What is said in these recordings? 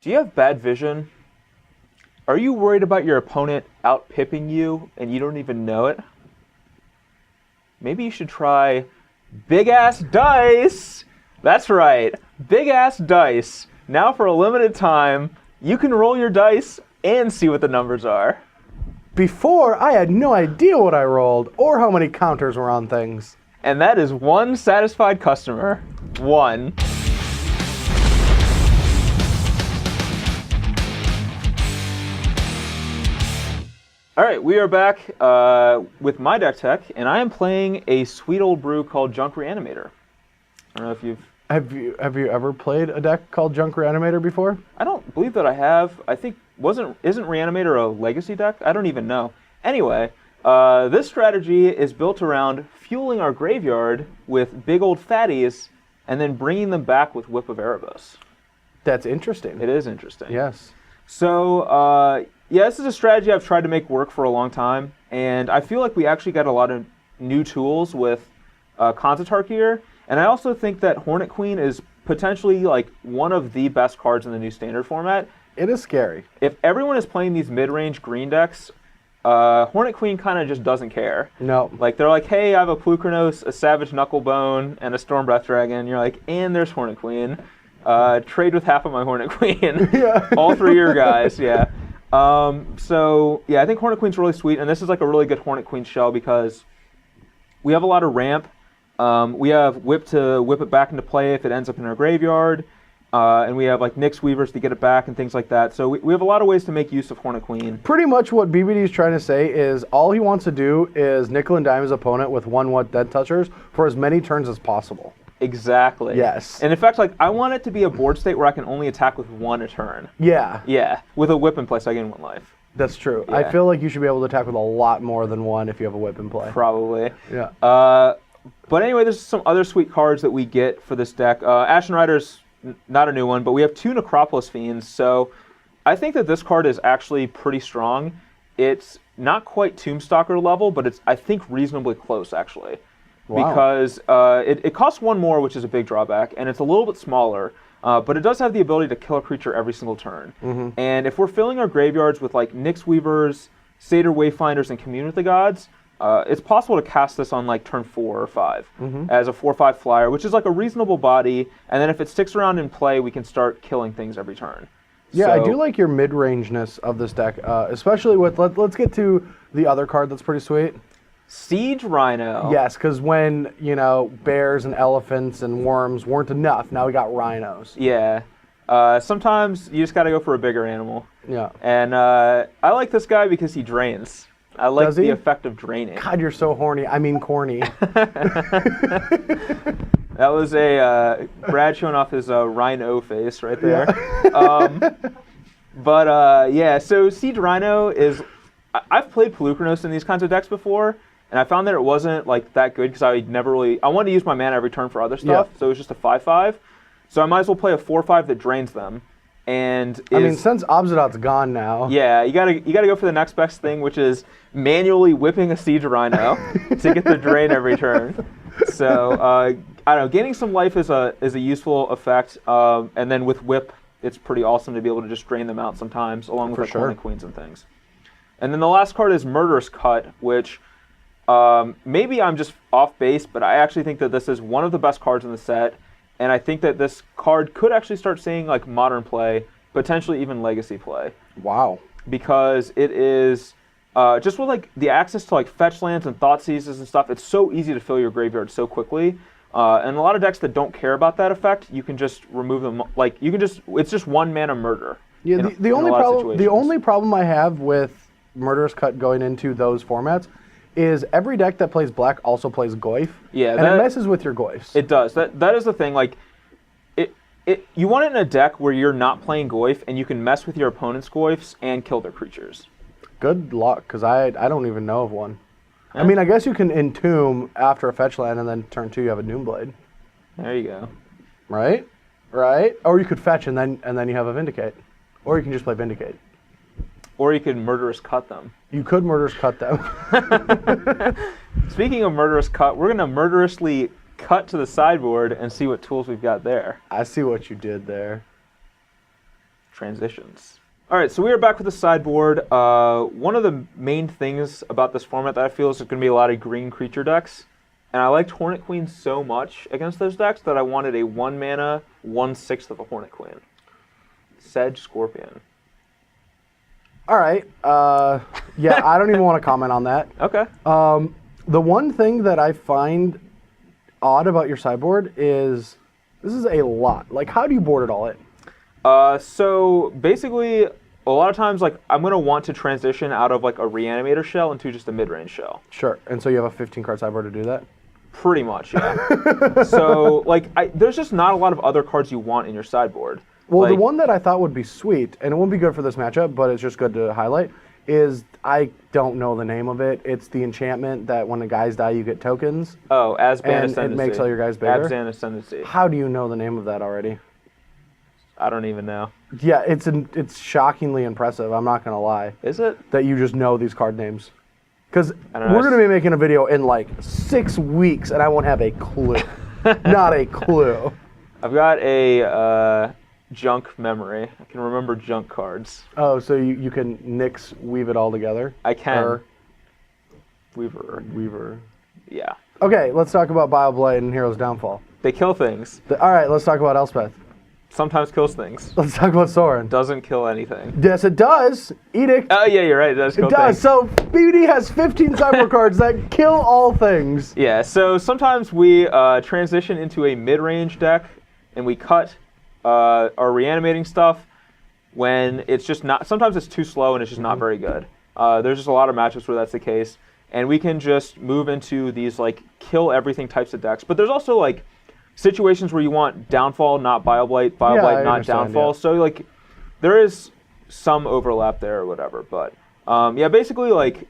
Do you have bad vision? Are you worried about your opponent out-pipping you and you don't even know it? Maybe you should try big-ass dice! That's right, big-ass dice. Now for a limited time, you can roll your dice and see what the numbers are. Before, I had no idea what I rolled or how many counters were on things. And that is one satisfied customer. One. All right, we are back with my deck tech, and I am playing a sweet old brew called Junk Reanimator. I don't know if you've... Have you ever played a deck called Junk Reanimator before? I don't believe that I have. I think isn't Reanimator a legacy deck? I don't even know. Anyway, this strategy is built around fueling our graveyard with big old fatties and then bringing them back with Whip of Erebos. That's interesting. It is interesting. Yes. So, yeah, this is a strategy I've tried to make work for a long time, and I feel like we actually got a lot of new tools with Kanzatar here, and I also think that Hornet Queen is potentially like one of the best cards in the new standard format. It is scary. If everyone is playing these mid-range green decks, Hornet Queen kind of just doesn't care. No. Like, they're like, hey, I have a Plukernos, a Savage Knucklebone, and a Stormbreath Dragon. You're like, and there's Hornet Queen. Trade with half of my Hornet Queen. Yeah. All three of your guys, yeah. So, yeah, I think Hornet Queen's really sweet, and this is like a really good Hornet Queen shell because we have a lot of ramp. We have Whip to whip it back into play if it ends up in our graveyard. And we have like Nyx Weavers to get it back and things like that. So we have a lot of ways to make use of Hornet Queen. Pretty much what BBD is trying to say is all he wants to do is nickel and dime his opponent with 1/1 Dead Touchers for as many turns as possible. Exactly. Yes. And in fact, like I want it to be a board state where I can only attack with one a turn. Yeah. Yeah. With a Whip in place, I gain 1 life. That's true. Yeah. I feel like you should be able to attack with a lot more than one if you have a Whip in play. Probably. Yeah. But anyway, there's some other sweet cards that we get for this deck. Ashen Rider's not a new one, but we have 2 Necropolis Fiends. So I think that this card is actually pretty strong. It's not quite Tombstalker level, but it's, I think, reasonably close, actually. Wow. Because it costs 1 more, which is a big drawback, and it's a little bit smaller. But it does have the ability to kill a creature every single turn. Mm-hmm. And if we're filling our graveyards with like Nyx Weavers, Satyr Wayfinders, and Commune with the Gods, it's possible to cast this on like turn 4 or 5 as a 4/5 flyer, which is like a reasonable body. And then if it sticks around in play, we can start killing things every turn. Yeah, so, I do like your mid-rangeness of this deck, especially with, let's get to the other card that's pretty sweet. Siege Rhino. Yes, because when, you know, bears and elephants and worms weren't enough, now we got rhinos. Yeah. Sometimes you just got to go for a bigger animal. Yeah. And I like this guy because he drains. I like the effect of draining. God, you're so horny. I mean corny. That was a Brad showing off his rhino face right there. Yeah. Yeah, so Siege Rhino is... I've played Plukernos in these kinds of decks before, and I found that it wasn't like that good because I never really... I wanted to use my mana every turn for other stuff, so it was just a 5/5. So I might as well play a 4/5 that drains them. And I mean, since Obzidot's gone now. Yeah, you gotta go for the next best thing, which is manually whipping a Siege Rhino to get the drain every turn. So I don't know, gaining some life is a useful effect, and then with Whip, it's pretty awesome to be able to just drain them out sometimes, along with the Hornet Queens and things. And then the last card is Murderous Cut, which maybe I'm just off base, but I actually think that this is one of the best cards in the set. And I think that this card could actually start seeing like modern play, potentially even legacy play. Wow. Because it is just with like the access to like fetch lands and thought seizes and stuff, it's so easy to fill your graveyard so quickly. And a lot of decks that don't care about that effect, you can just remove them. Like you can just, it's just 1 mana murder. Yeah. The only problem I have with Murderous Cut going into those formats is every deck that plays black also plays Goyf. Yeah, and it messes with your Goyfs. It does. That is the thing. Like, you want it in a deck where you're not playing Goyf and you can mess with your opponent's Goyfs and kill their creatures. Good luck, because I don't even know of one. Yeah. I mean, I guess you can entomb after a fetch land, and then turn 2 you have a Doomblade. There you go. Right? Right? Or you could fetch and then you have a Vindicate. Or you can just play Vindicate. Or you could Murderous Cut them. You could Murderous Cut them. Speaking of Murderous Cut, we're going to murderously cut to the sideboard and see what tools we've got there. I see what you did there. transitions. All right, so we are back with the sideboard. One of the main things about this format that I feel is there's going to be a lot of green creature decks. And I liked Hornet Queen so much against those decks that I wanted a 1 mana, 1/6 of a Hornet Queen. Sedge Scorpion. All right. Yeah, I don't even want to comment on that. Okay. The one thing that I find odd about your sideboard is this is a lot. Like, how do you board it all in? So basically, a lot of times, like, I'm going to want to transition out of, like, a reanimator shell into just a mid-range shell. Sure. And so you have a 15-card sideboard to do that? Pretty much, yeah. So, like, there's just not a lot of other cards you want in your sideboard. Well, like, the one that I thought would be sweet, and it won't be good for this matchup, but it's just good to highlight, is I don't know the name of it. It's the enchantment that when the guys die, you get tokens. Oh, Azban Ascendancy. And it makes all your guys bigger. Azban Ascendancy. How do you know the name of that already? I don't even know. Yeah, it's shockingly impressive. I'm not going to lie. Is it? That you just know these card names. Because we're going to be making a video in like 6 weeks, and I won't have a clue. Not a clue. I've got a junk memory. I can remember junk cards. Oh, so you can weave it all together? I can. Weaver. Yeah. Okay, let's talk about Bioblade and Hero's Downfall. They kill things. All right, let's talk about Elspeth. Sometimes kills things. Let's talk about Soren. Doesn't kill anything. Yes, it does. Edict. Oh, yeah, you're right. It does kill things. So BBD has 15 sideboard cards that kill all things. Yeah, so sometimes we transition into a mid-range deck, and we cut our reanimating stuff when it's just not... Sometimes it's too slow, and it's just not very good. There's just a lot of matchups where that's the case. And we can just move into these, like, kill everything types of decks. But there's also, like... situations where you want downfall, not Bioblight, not downfall. Yeah. So, like, there is some overlap there or whatever. But, yeah, basically, like,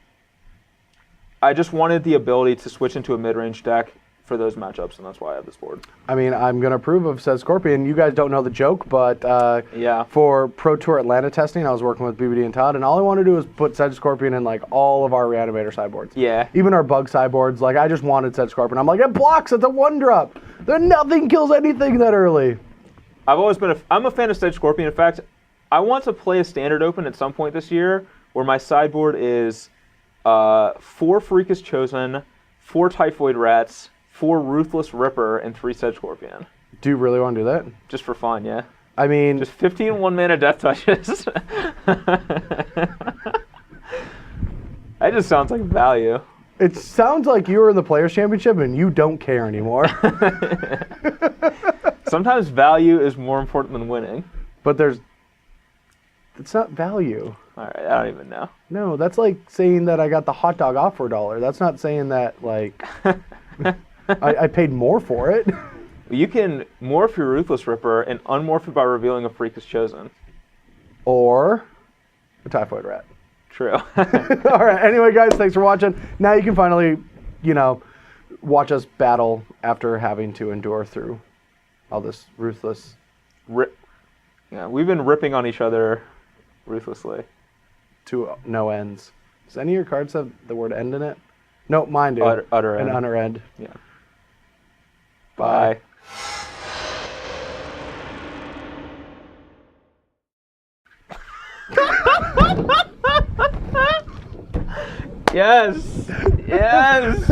I just wanted the ability to switch into a mid-range deck for those matchups, and that's why I have this board. I mean, I'm going to approve of Says Scorpion. You guys don't know the joke, but yeah. For Pro Tour Atlanta testing, I was working with BBD and Todd, and all I wanted to do was put Sedge Scorpion in, like, all of our Reanimator sideboards. Yeah. Even our Bug sideboards. Like, I just wanted Sedge Scorpion. I'm like, it blocks, it's a 1-drop. Nothing kills anything that early. I'm a fan of Sedge Scorpion. In fact, I want to play a Standard Open at some point this year where my sideboard is 4 Freakish Chosen, 4 Typhoid Rats, 4 Ruthless Ripper, and 3 Sedge Scorpion. Do you really want to do that? Just for fun, yeah. I mean... Just 15 1-mana Death Touches. That just sounds like value. It sounds like you were in the Players' Championship and you don't care anymore. Sometimes value is more important than winning. But it's not value. All right, I don't even know. No, that's like saying that I got the hot dog off for $1. That's not saying that, like... I paid more for it. You can morph your Ruthless Ripper and unmorph it by revealing a Freak is Chosen. Or a Typhoid Rat. True. All right, anyway, guys, thanks for watching. Now you can finally, watch us battle after having to endure through all this ruthless... Yeah, we've been ripping on each other ruthlessly. To no ends. Does any of your cards have the word end in it? No, mine do. Utter end. An utter end. Yeah. Bye. Yes. Yes.